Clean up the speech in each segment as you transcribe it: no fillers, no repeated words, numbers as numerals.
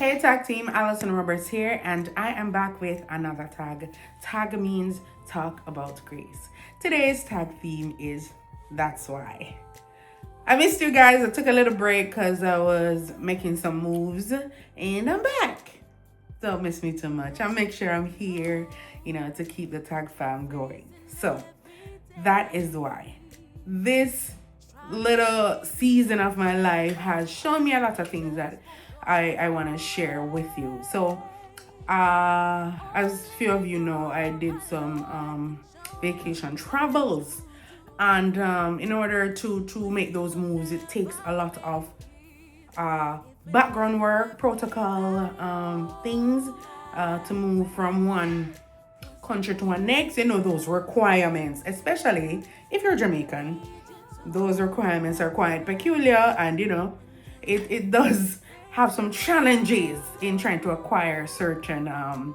Hey tag team, Allison Roberts here, and I am back with another tag. Tag means talk about grace. Today's tag theme is That's Why. I missed you guys. I took a little break because I was making some moves, and I'm back. Don't miss me too much. I'll make sure I'm here, to keep the tag fam going. So that is why. This little season of my life has shown me a lot of things that I want to share with you. So, as few of you know, I did some vacation travels, and in order to make those moves, it takes a lot of background work, protocol, things to move from one country to one next. Those requirements, especially if you're Jamaican, those requirements are quite peculiar, and it does have some challenges in trying to acquire certain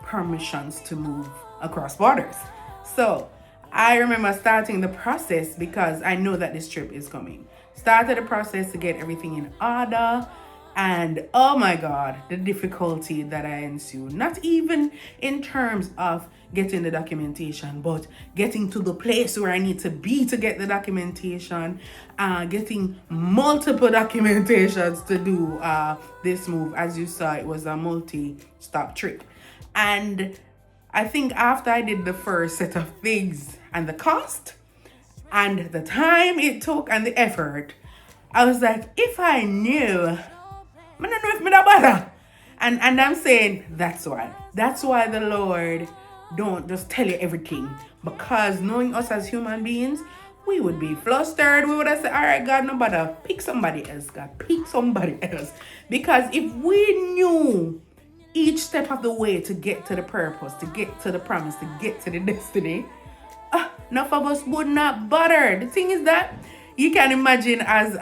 permissions to move across borders. So I remember starting the process because I know that this trip is coming. Started the process to get everything in order, and oh my God, the difficulty that I ensued. Not even in terms of getting the documentation, but getting to the place where I need to be to get the documentation, getting multiple documentations to do this move. As you saw, it was a multi-stop trip. And I think after I did the first set of things and the cost and the time it took and the effort, I was like, if I knew, I don't know if me that bother. And I'm saying that's why. That's why the Lord don't just tell you everything. Because knowing us as human beings, we would be flustered. We would have said, all right, God, no bother. Pick somebody else, God. Pick somebody else. Because if we knew each step of the way to get to the purpose, to get to the promise, to get to the destiny, enough of us would not bother. The thing is that you can imagine as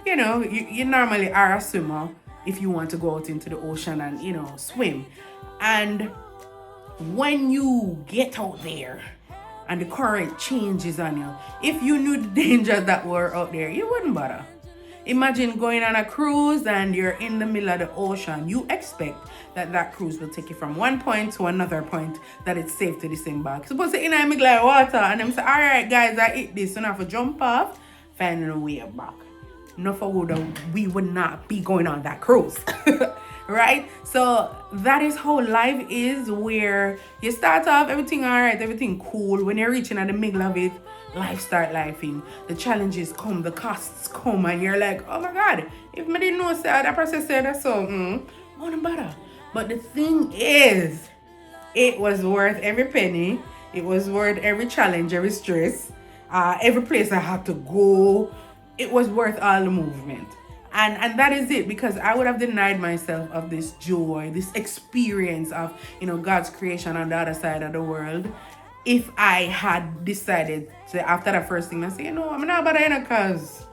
you normally are a swimmer if you want to go out into the ocean and swim. And when you get out there and the current changes on you, if you knew the dangers that were out there, you wouldn't bother. Imagine going on a cruise and you're in the middle of the ocean. You expect that cruise will take you from one point to another point, that it's safe to disembark. Suppose you're in the middle of water and them say, all right, guys, I eat this. You have to jump off, finding a way back. We would not be going on that cruise. Right? So that is how life is, where you start off everything all right, everything cool. When you're reaching at the middle of it, life start lifing. The challenges come, the costs come, and you're like, oh my God, if I didn't know that process said that, so won't bother. But the thing is, it was worth every penny. It was worth every challenge, every stress, every place I had to go. It was worth all the movement. And that is it, because I would have denied myself of this joy, this experience of, God's creation on the other side of the world, if I had decided to, after the first thing, I say, I'm not bad because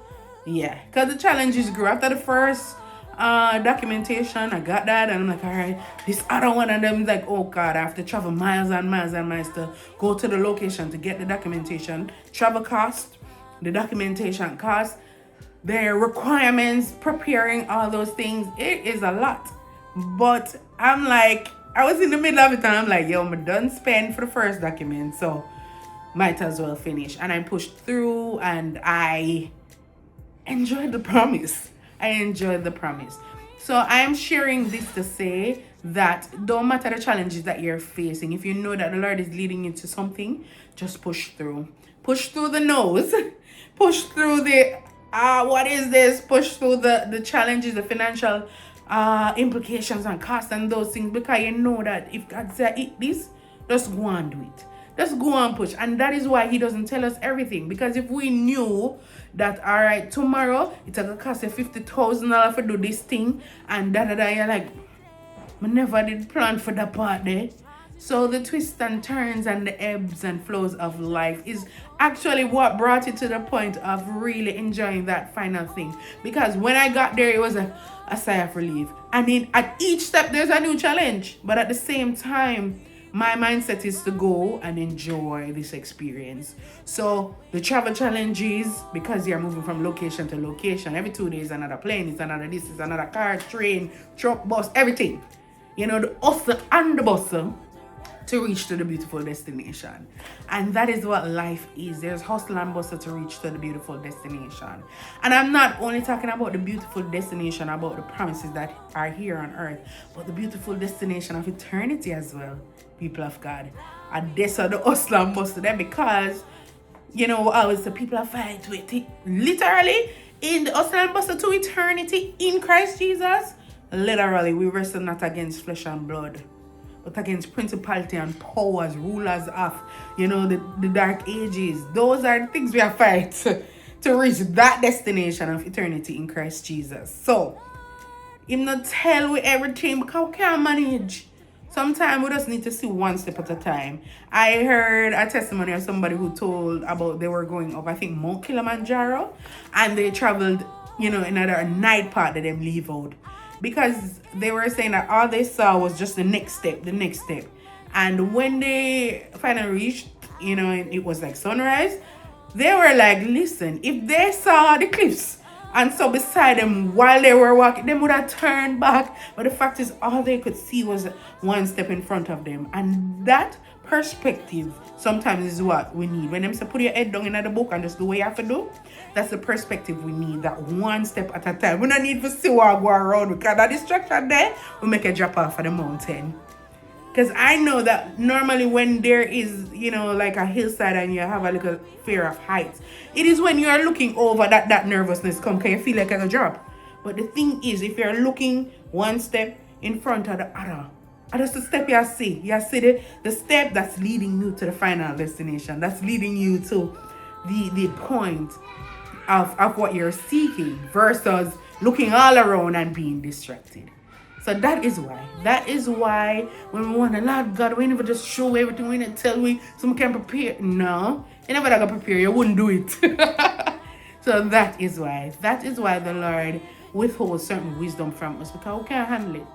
the challenges grew. After the first documentation, I got that, and I'm like, all right, this other one, and I'm like, oh God, I have to travel miles and miles and miles to go to the location to get the documentation. Travel cost, the documentation cost, their requirements, preparing all those things. It is a lot. But I'm like, I was in the middle of it, and I'm like, I'm done spend for the first document, so might as well finish. And I pushed through, and I enjoyed the promise. So I am sharing this to say that don't matter the challenges that you're facing, if you know that the Lord is leading you to something, just push through. Push through the no's. Push through the what is this? Push through the challenges, the financial implications and costs and those things, because you know that if God said eat this, just go and do it. Just go and push. And that is why He doesn't tell us everything. Because if we knew that, all right, tomorrow it's going to cost you $50,000 to do this thing, and you're like, I never did plan for that part there. So the twists and turns and the ebbs and flows of life is actually what brought it to the point of really enjoying that final thing. Because when I got there, it was a sigh of relief. I mean, at each step, there's a new challenge. But at the same time, my mindset is to go and enjoy this experience. So the travel challenge is because you're moving from location to location. Every 2 days, another plane, it's another this, is another car, train, truck, bus, everything. You know, the hustle and the bustle to reach to the beautiful destination. And that is what life is. There's hustle and bustle to reach to the beautiful destination. And I'm not only talking about the beautiful destination, about the promises that are here on earth, but the beautiful destination of eternity as well, people of God. And this are the hustle and bustle there, because, you know, always the people are fighting with it. Literally, in the hustle and bustle to eternity in Christ Jesus, literally, we wrestle not against flesh and blood, but against principality and powers, rulers of, you know, the dark ages. Those are the things we are fighting to reach that destination of eternity in Christ Jesus. So, him not tell we everything because we can't manage. Sometimes we just need to see one step at a time. I heard a testimony of somebody who told about they were going up, I think, Mount Kilimanjaro, and they traveled, you know, another night part that them leave out. Because they were saying that all they saw was just the next step. And when they finally reached, you know, it was like sunrise, they were like, listen, if they saw the cliffs and so beside them while they were walking, they would have turned back. But the fact is, all they could see was one step in front of them. And that perspective sometimes is what we need. When them say put your head down in the book and just do what you have to do, that's the perspective we need, that one step at a time. We don't need to see what go around, because that distraction there will make a drop off of the mountain. Because I know that normally when there is, you know, like a hillside and you have a little fear of heights, it is when you are looking over that nervousness come, can you feel like a drop. But the thing is, if you're looking one step in front of the other, and that's the step you see the step that's leading you to the final destination, that's leading you to the point of what you're seeking, versus looking all around and being distracted. So that is why when we want to, Lord God, we never just show everything, we never tell we so we can prepare. No, you never got to prepare, you wouldn't do it. So that is why the Lord withholds certain wisdom from us, because we can't handle it.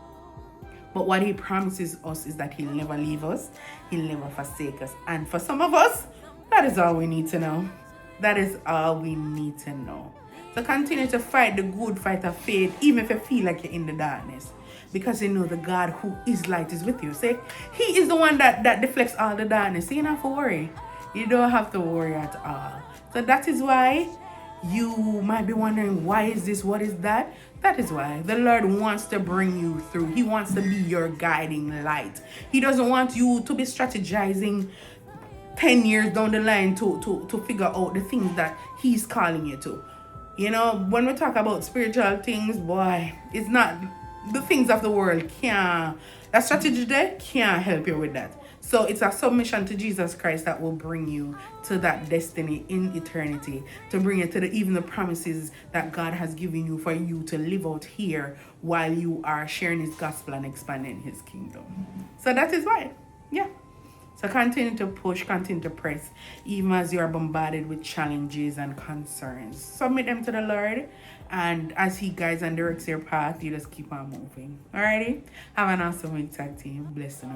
But what he promises us is that he'll never leave us, he'll never forsake us. And for some of us, that is all we need to know. That is all we need to know. So continue to fight the good fight of faith, even if you feel like you're in the darkness. Because you know the God who is light is with you. Say, he is the one that deflects all the darkness. So you don't have to worry. You don't have to worry at all. So that is why you might be wondering, why is this? What is that? That is why the Lord wants to bring you through. He wants to be your guiding light. He doesn't want you to be strategizing 10 years down the line to figure out the things that he's calling you to. You know, when we talk about spiritual things, boy, it's not the things of the world. That strategy there can't help you with that. So it's a submission to Jesus Christ that will bring you to that destiny in eternity, to bring you to even the promises that God has given you for you to live out here while you are sharing his gospel and expanding his kingdom. So that is why. Yeah. So continue to push, continue to press, even as you are bombarded with challenges and concerns. Submit them to the Lord, and as he guides and directs your path, you just keep on moving. Alrighty? Have an awesome week, tag team. Bless you.